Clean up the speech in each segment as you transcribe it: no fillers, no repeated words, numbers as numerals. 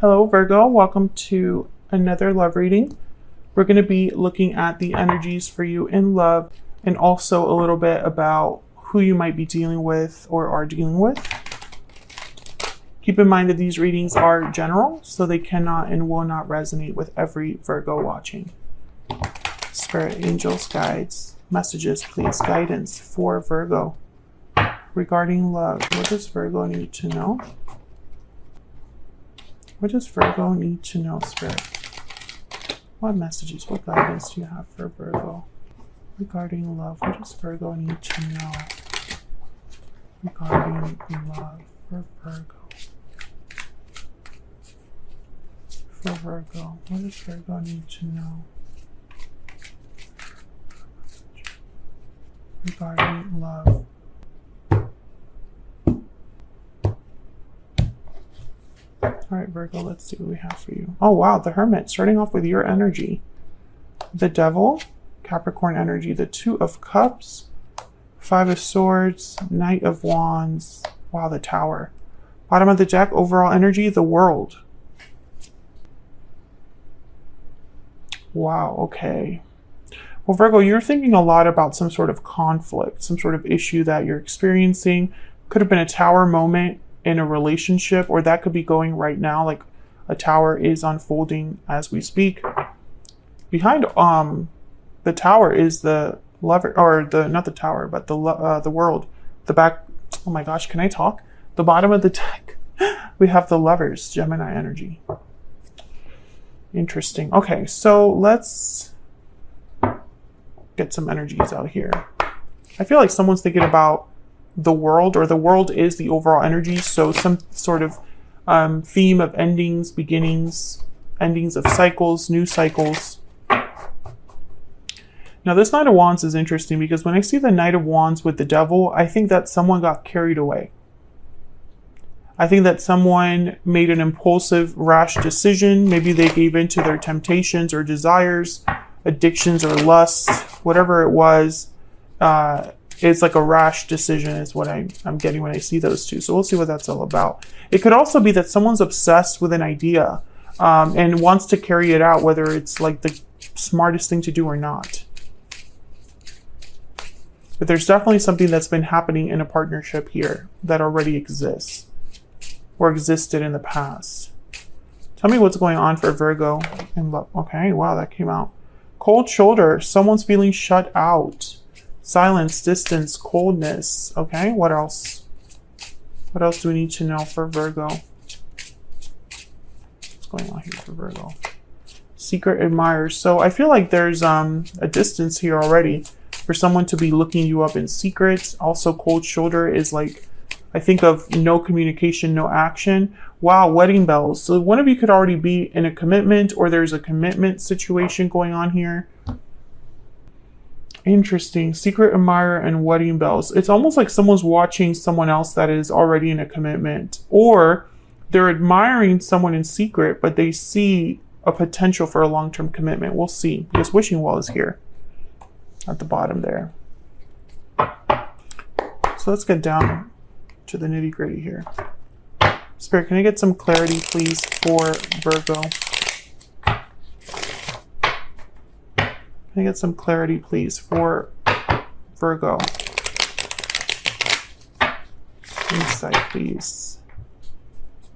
Hello Virgo, welcome to another love reading. We're going to be looking at the energies for you in love and also a little bit about who you might be dealing with or are dealing with. Keep in mind that these readings are general, so they cannot and will not resonate with every Virgo watching. Spirit, angels, guides, messages, please, guidance for Virgo regarding love. What does Virgo need to know? What does Virgo need to know, Spirit? What messages, what guidance do you have for Virgo regarding love? What does Virgo need to know regarding love for Virgo? For Virgo, what does Virgo need to know regarding love? All right, Virgo, let's see what we have for you. Oh, wow, the Hermit, starting off with your energy. The Devil, Capricorn energy, the Two of Cups, Five of Swords, Knight of Wands. Wow, the Tower. Bottom of the deck, overall energy, the World. Wow, okay. Well, Virgo, you're thinking a lot about some sort of conflict, some sort of issue that you're experiencing. Could have been a Tower moment in a relationship, or that could be going right now, like a tower is unfolding as we speak. Behind the tower is the lover, or the not the tower, but the world. The back, oh my gosh, can I talk? The bottom of the deck, we have the Lovers, Gemini energy. Interesting. Okay, so let's get some energies out here. I feel like someone's thinking about the world, or the world is the overall energy, so some sort of theme of endings, beginnings, endings of cycles, new cycles. Now this Knight of Wands is interesting because when I see the Knight of Wands with the Devil, I think that someone got carried away. I think that someone made an impulsive, rash decision. Maybe they gave in to their temptations or desires, addictions or lusts, whatever it was. It's like a rash decision is what I'm getting when I see those two. So we'll see what that's all about. It could also be that someone's obsessed with an idea and wants to carry it out, whether it's like the smartest thing to do or not. But there's definitely something that's been happening in a partnership here that already exists or existed in the past. Tell me what's going on for Virgo in love. Okay, wow, that came out. Cold shoulder. Someone's feeling shut out. Silence, distance, coldness. Okay, what else? What else do we need to know for Virgo? What's going on here for Virgo? Secret admirers. So I feel like there's a distance here already for someone to be looking you up in secret. Also, cold shoulder is like, I think of no communication, no action. Wow, wedding bells. So one of you could already be in a commitment, or there's a commitment situation going on here. Interesting. Secret admirer and wedding bells. It's almost like someone's watching someone else that is already in a commitment, or they're admiring someone in secret, but they see a potential for a long-term commitment. We'll see, because wishing well is here at the bottom there. So let's get down to the nitty-gritty here. Spirit, can I get some clarity, please, for Virgo? Can I get some clarity, please, for Virgo? Insight, please,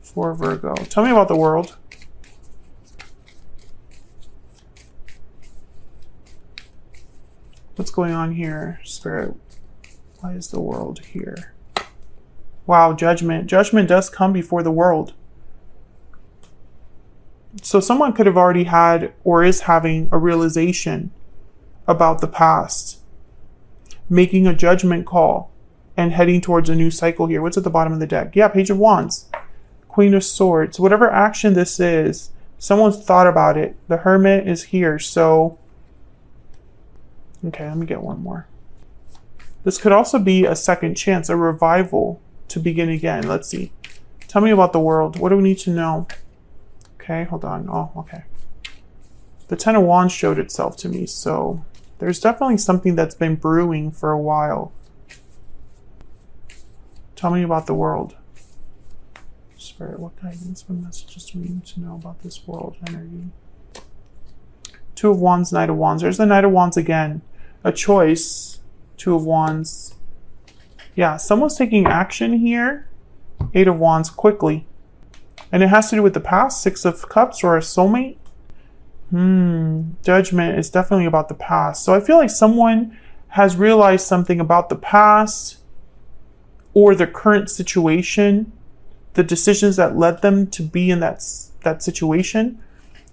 for Virgo. Tell me about the world. What's going on here, Spirit? Why is the world here? Wow, judgment. Judgment does come before the world. So someone could have already had or is having a realization about the past, making a judgment call and heading towards a new cycle here. What's at the bottom of the deck? Yeah, Page of Wands, Queen of Swords. Whatever action this is, someone's thought about it. The Hermit is here. So, okay, let me get one more. This could also be a second chance, a revival to begin again. Let's see. Tell me about the world. What do we need to know? Okay, hold on. Oh, okay. The Ten of Wands showed itself to me, so there's definitely something that's been brewing for a while. Tell me about the world. Spirit, what guidance, what messages do we need to know about this world energy? Two of Wands, Knight of Wands. There's the Knight of Wands again. A choice. Two of Wands. Yeah, someone's taking action here. Eight of Wands quickly. And it has to do with the past. Six of Cups or a soulmate. Judgment is definitely about the past. So I feel like someone has realized something about the past or the current situation, the decisions that led them to be in that situation,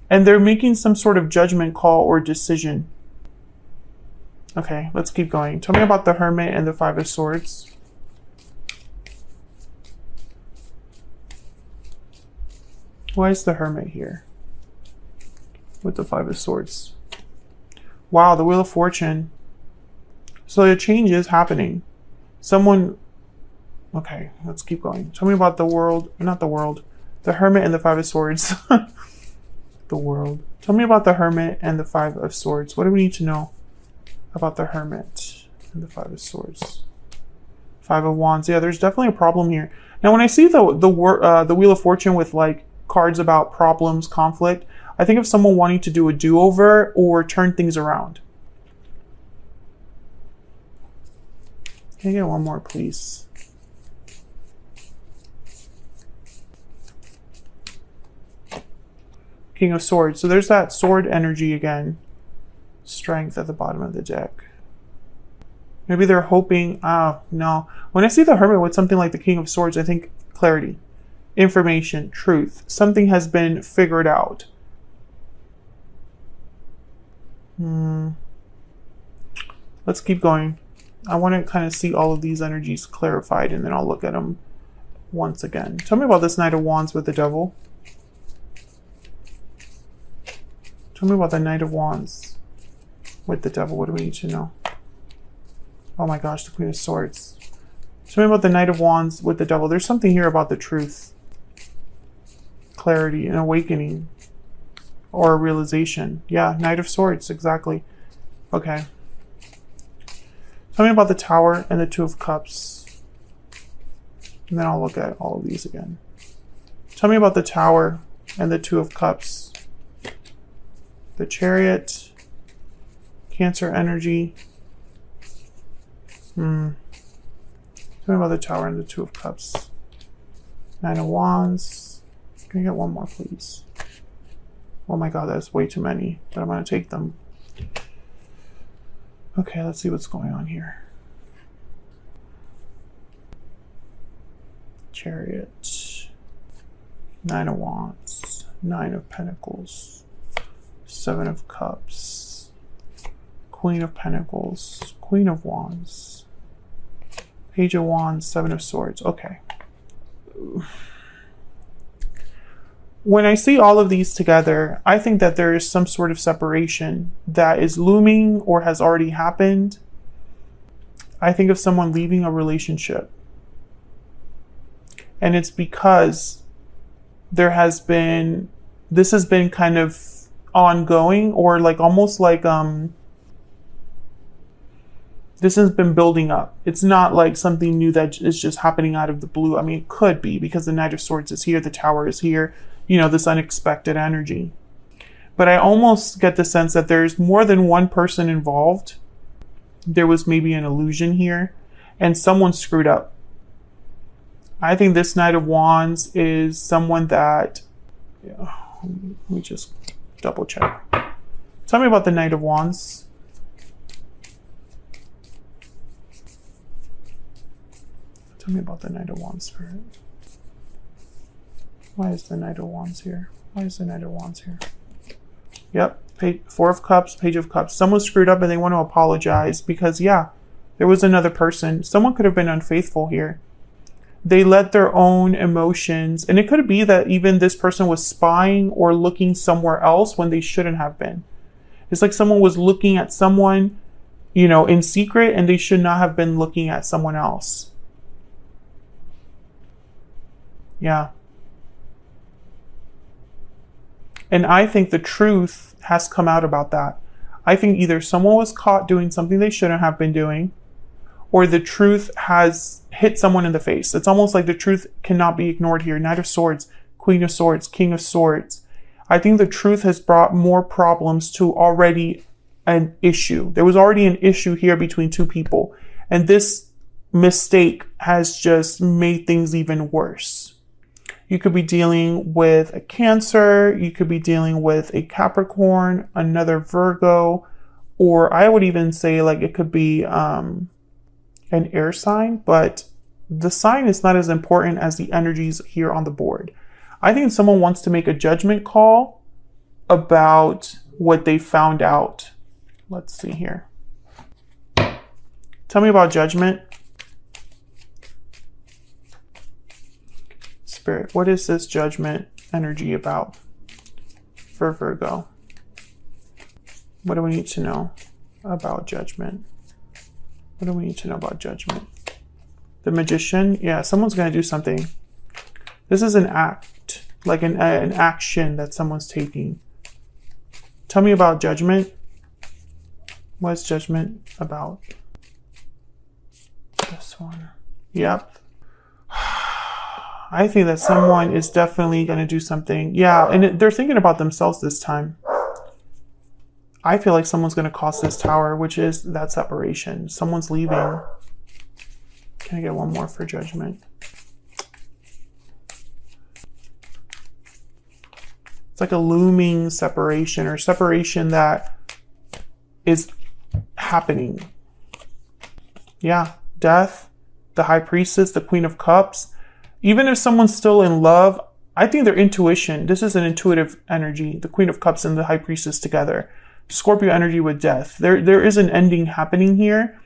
and they're making some sort of judgment call or decision. Okay, let's keep going. Tell me about the Hermit and the Five of Swords. Why is the Hermit here with the Five of Swords? Wow, the Wheel of Fortune. So a change is happening. Someone... Okay, let's keep going. Tell me about the world, not the world, the Hermit and the Five of Swords. The world. Tell me about the Hermit and the Five of Swords. What do we need to know about the Hermit and the Five of Swords? Five of Wands. Yeah, there's definitely a problem here. Now, when I see the Wheel of Fortune with like cards about problems, conflict, I think of someone wanting to do a do-over or turn things around. Can I get one more, please? King of Swords. So there's that sword energy again. Strength at the bottom of the deck. Maybe they're hoping... no. When I see the Hermit with something like the King of Swords, I think clarity, information, truth. Something has been figured out. Let's keep going. I want to kind of see all of these energies clarified, and then I'll look at them once again. Tell me about this Knight of Wands with the Devil. Tell me about the Knight of Wands with the Devil. What do we need to know? Oh my gosh, the Queen of Swords. Tell me about the Knight of Wands with the Devil. There's something here about the truth, clarity, and awakening, or a realization. Yeah, Knight of Swords, exactly. Okay. Tell me about the Tower and the Two of Cups. And then I'll look at all of these again. Tell me about the Tower and the Two of Cups. The Chariot, Cancer energy. Tell me about the Tower and the Two of Cups. Nine of Wands. Can I get one more, please? Oh my god, that's way too many, but I'm going to take them. Okay, let's see what's going on here. Chariot. Nine of Wands. Nine of Pentacles. Seven of Cups, Queen of Pentacles, Queen of Wands, Page of Wands, Seven of Swords. Okay. When I see all of these together, I think that there is some sort of separation that is looming or has already happened. I think of someone leaving a relationship. And it's because there has been, this has been kind of ongoing, or like almost like this has been building up. It's not like something new that is just happening out of the blue. I mean, it could be because the Knight of Swords is here, the Tower is here, you know, this unexpected energy. But I almost get the sense that there's more than one person involved. There was maybe an illusion here and someone screwed up. I think this Knight of Wands is someone that, let me just double check. Tell me about the Knight of Wands. Tell me about the Knight of Wands, Spirit. Why is the Knight of Wands here? Why is the Knight of Wands here? Yep, Four of Cups, Page of Cups. Someone screwed up and they want to apologize because, yeah, there was another person. Someone could have been unfaithful here. They let their own emotions, and it could be that even this person was spying or looking somewhere else when they shouldn't have been. It's like someone was looking at someone, you know, in secret, and they should not have been looking at someone else. Yeah. And I think the truth has come out about that. I think either someone was caught doing something they shouldn't have been doing, or the truth has hit someone in the face. It's almost like the truth cannot be ignored here. Knight of Swords, Queen of Swords, King of Swords. I think the truth has brought more problems to already an issue. There was already an issue here between two people, and this mistake has just made things even worse. You could be dealing with a Cancer, you could be dealing with a Capricorn, another Virgo, or I would even say like it could be an air sign, but the sign is not as important as the energies here on the board. I think someone wants to make a judgment call about what they found out. Let's see here. Tell me about judgment. Spirit, what is this judgment energy about for Virgo? What do we need to know about judgment? What do we need to know about judgment? The Magician, yeah, someone's going to do something. This is an act, like an action that someone's taking. Tell me about judgment. What is judgment about? This one. Yep. I think that someone is definitely going to do something. Yeah, and they're thinking about themselves this time. I feel like someone's going to cross this tower, which is that separation. Someone's leaving. Can I get one more for judgment? It's like a looming separation, or separation that is happening. Yeah, death, the High Priestess, the Queen of Cups. Even if someone's still in love, I think their intuition, this is an intuitive energy, the Queen of Cups and the High Priestess together. Scorpio energy with death. There is an ending happening here.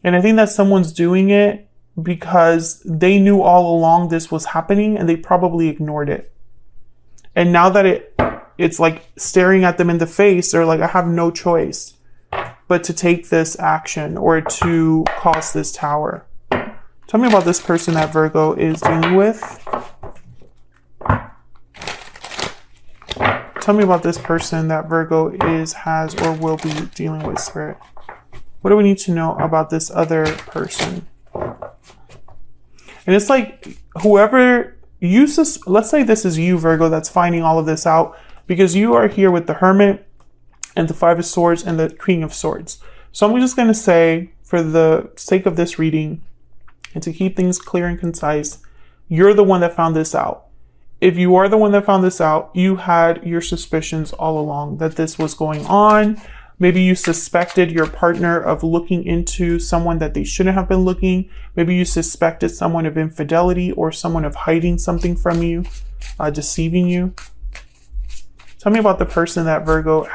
And I think that someone's doing it because they knew all along this was happening and they probably ignored it. And now that it's like staring at them in the face, they're like, I have no choice but to take this action or to cross this tower. Tell me about this person that Virgo is dealing with. Tell me about this person that Virgo has, or will be dealing with, Spirit. What do we need to know about this other person? And it's like whoever let's say this is you, Virgo, that's finding all of this out, because you are here with the Hermit and the Five of Swords and the Queen of Swords. So I'm just going to say, for the sake of this reading, and to keep things clear and concise, you're the one that found this out. If you are the one that found this out, you had your suspicions all along that this was going on. Maybe you suspected your partner of looking into someone that they shouldn't have been looking. Maybe you suspected someone of infidelity or someone of hiding something from you, deceiving you. Tell me about the person that Virgo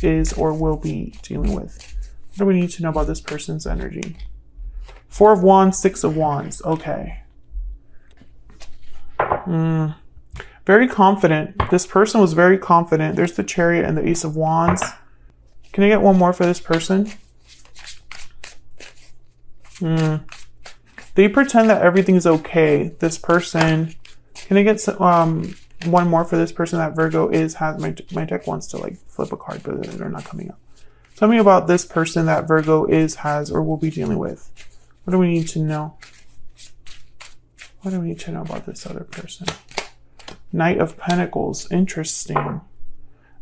is, or will be dealing with. What do we need to know about this person's energy? Four of Wands, Six of Wands. Okay. Very confident. This person was very confident. There's the Chariot and the Ace of Wands. Can I get one more for this person? They pretend that everything's okay. This person. Can I get one more for this person that Virgo has? My deck wants to like flip a card, but they're not coming up. Tell me about this person that Virgo has, or will be dealing with. What do we need to know? What do we need to know about this other person? Knight of Pentacles. Interesting.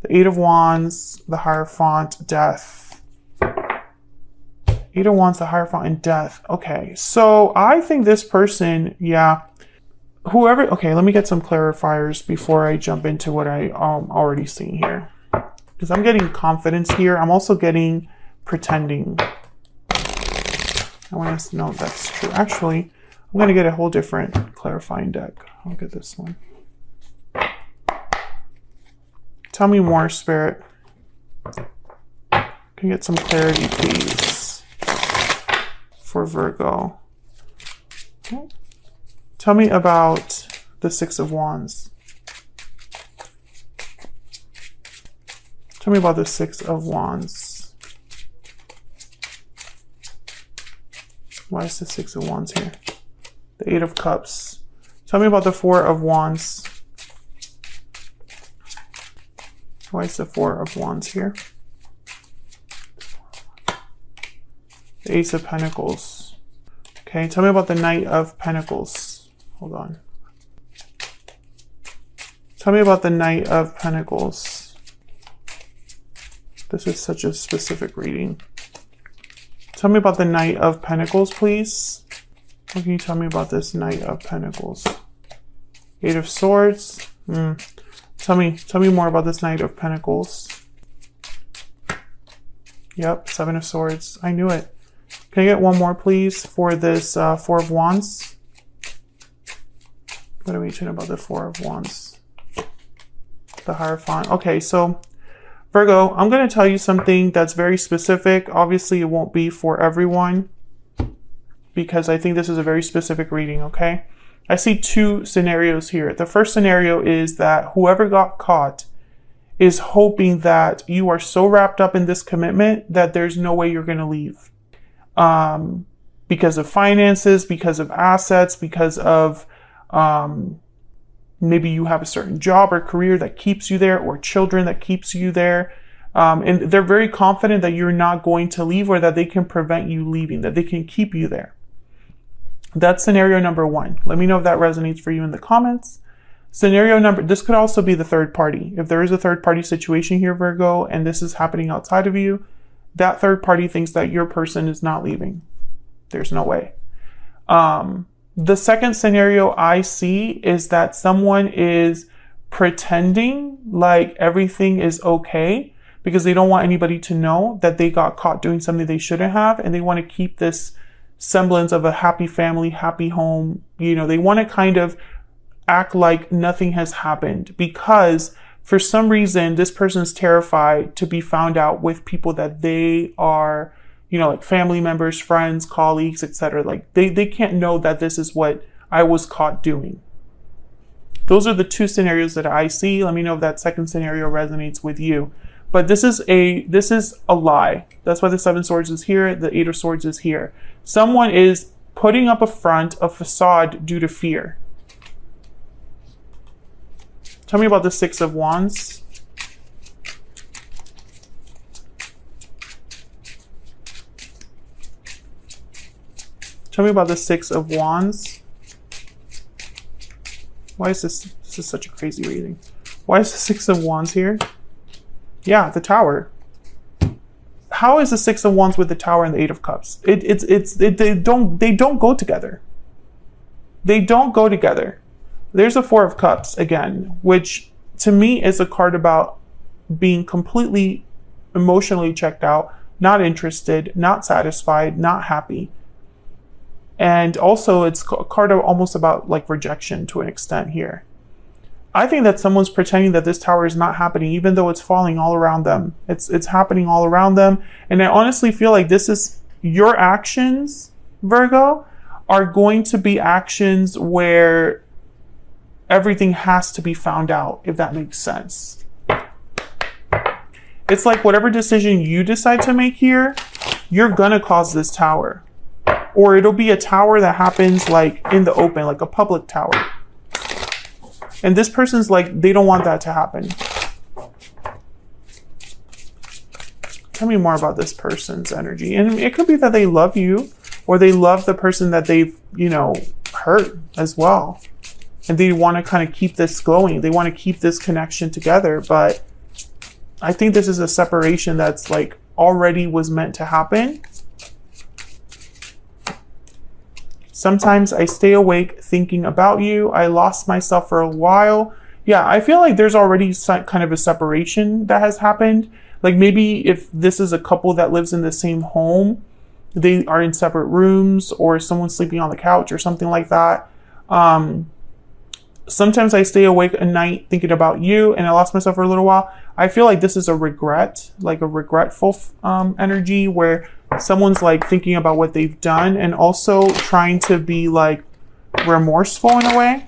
The Eight of Wands, the Hierophant, Death. Eight of Wands, the Hierophant, and Death. Okay, so I think this person, yeah, whoever, okay, let me get some clarifiers before I jump into what I already seen here. Because I'm getting confidence here. I'm also getting pretending. I want to know if that's true. Actually, I'm going to get a whole different clarifying deck. I'll get this one. Tell me more, Spirit. Can you get some clarity, please, for Virgo? Okay. Tell me about the Six of Wands. Tell me about the Six of Wands. Why is the Six of Wands here? The Eight of Cups. Tell me about the Four of Wands. Why is the Four of Wands here? The The Ace of Pentacles. Okay, tell me about the Knight of Pentacles. Hold on. Tell me about the Knight of Pentacles. This is such a specific reading. Tell me about the Knight of Pentacles, please. What can you tell me about this Knight of Pentacles? Eight of Swords. Tell me more about this Knight of Pentacles. Yep, Seven of Swords. I knew it. Can I get one more, please, for this Four of Wands? What are we talking about the Four of Wands? The Hierophant. Okay, so Virgo, I'm going to tell you something that's very specific. Obviously, it won't be for everyone because I think this is a very specific reading, okay? I see two scenarios here. The first scenario is that whoever got caught is hoping that you are so wrapped up in this commitment that there's no way you're going to leave. Because of finances, because of assets, because of maybe you have a certain job or career that keeps you there, or children that keeps you there. And they're very confident that you're not going to leave, or that they can prevent you leaving, that they can keep you there. That's scenario number one. Let me know if that resonates for you in the comments. This could also be the third party. If there is a third party situation here, Virgo, and this is happening outside of you, that third party thinks that your person is not leaving. There's no way. The second scenario I see is that someone is pretending like everything is okay because they don't want anybody to know that they got caught doing something they shouldn't have, and they want to keep this semblance of a happy family, happy home. You know, they want to kind of act like nothing has happened because for some reason this person's terrified to be found out with people that they are, you know, like family members, friends, colleagues, etc. Like they can't know that this is what I was caught doing. Those are the two scenarios that I see. Let me know if that second scenario resonates with you. But this is a lie. That's why the Seven of Swords is here. The Eight of Swords is here. Someone is putting up a front, a facade due to fear. Tell me about the Six of Wands. Tell me about the Six of Wands. Why is this is such a crazy reading? Why is the Six of Wands here? Yeah, the Tower. How is the Six of Wands with the Tower and the Eight of Cups? They don't go together. They don't go together. There's a Four of Cups again, which to me is a card about being completely emotionally checked out, not interested, not satisfied, not happy. And also it's a card almost about like rejection to an extent here. I think that someone's pretending that this tower is not happening, even though it's falling all around them. It's happening all around them. And I honestly feel like this is your actions, Virgo, are going to be actions where everything has to be found out, if that makes sense. It's like whatever decision you decide to make here, you're gonna cause this tower. Or it'll be a tower that happens like in the open, like a public tower. And this person's like, they don't want that to happen. Tell me more about this person's energy. And it could be that they love you, or they love the person that they've, you know, hurt as well. And they want to kind of keep this going. They want to keep this connection together. But I think this is a separation that's like already was meant to happen. Sometimes I stay awake thinking about you. I lost myself for a while. Yeah, I feel like there's already kind of a separation that has happened. Like maybe if this is a couple that lives in the same home, they are in separate rooms, or someone's sleeping on the couch or something like that. Sometimes I stay awake at night thinking about you and I lost myself for a little while. I feel like this is a regret, like a regretful energy where someone's like thinking about what they've done and also trying to be like remorseful in a way.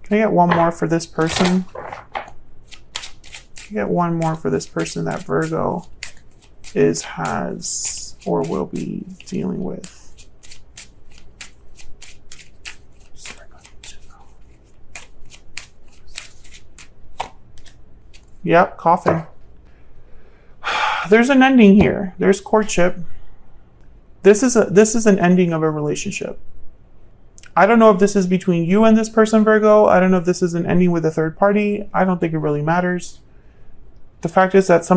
Can I get one more for this person? Can I get one more for this person that Virgo has or will be dealing with? Yep, coffin. There's an ending here. There's courtship. This is an ending of a relationship. I don't know if this is between you and this person, Virgo. I don't know if this is an ending with a third party. I don't think it really matters. The fact is that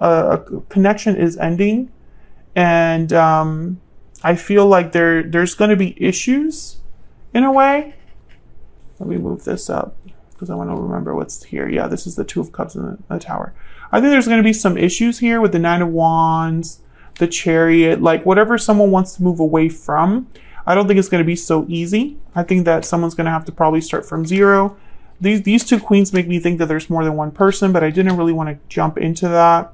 a connection is ending, and I feel like there's going to be issues in a way. Let me move this up because I want to remember what's here. Yeah, this is the Two of Cups in the Tower. I think there's going to be some issues here with the Nine of Wands, the Chariot, like whatever someone wants to move away from. I don't think it's going to be so easy. I think that someone's going to have to probably start from zero. These two queens make me think that there's more than one person, but I didn't really want to jump into that.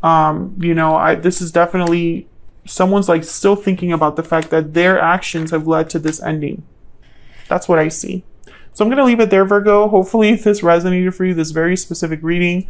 You know, this is definitely someone's like still thinking about the fact that their actions have led to this ending. That's what I see. So I'm going to leave it there, Virgo. Hopefully this resonated for you, this very specific reading.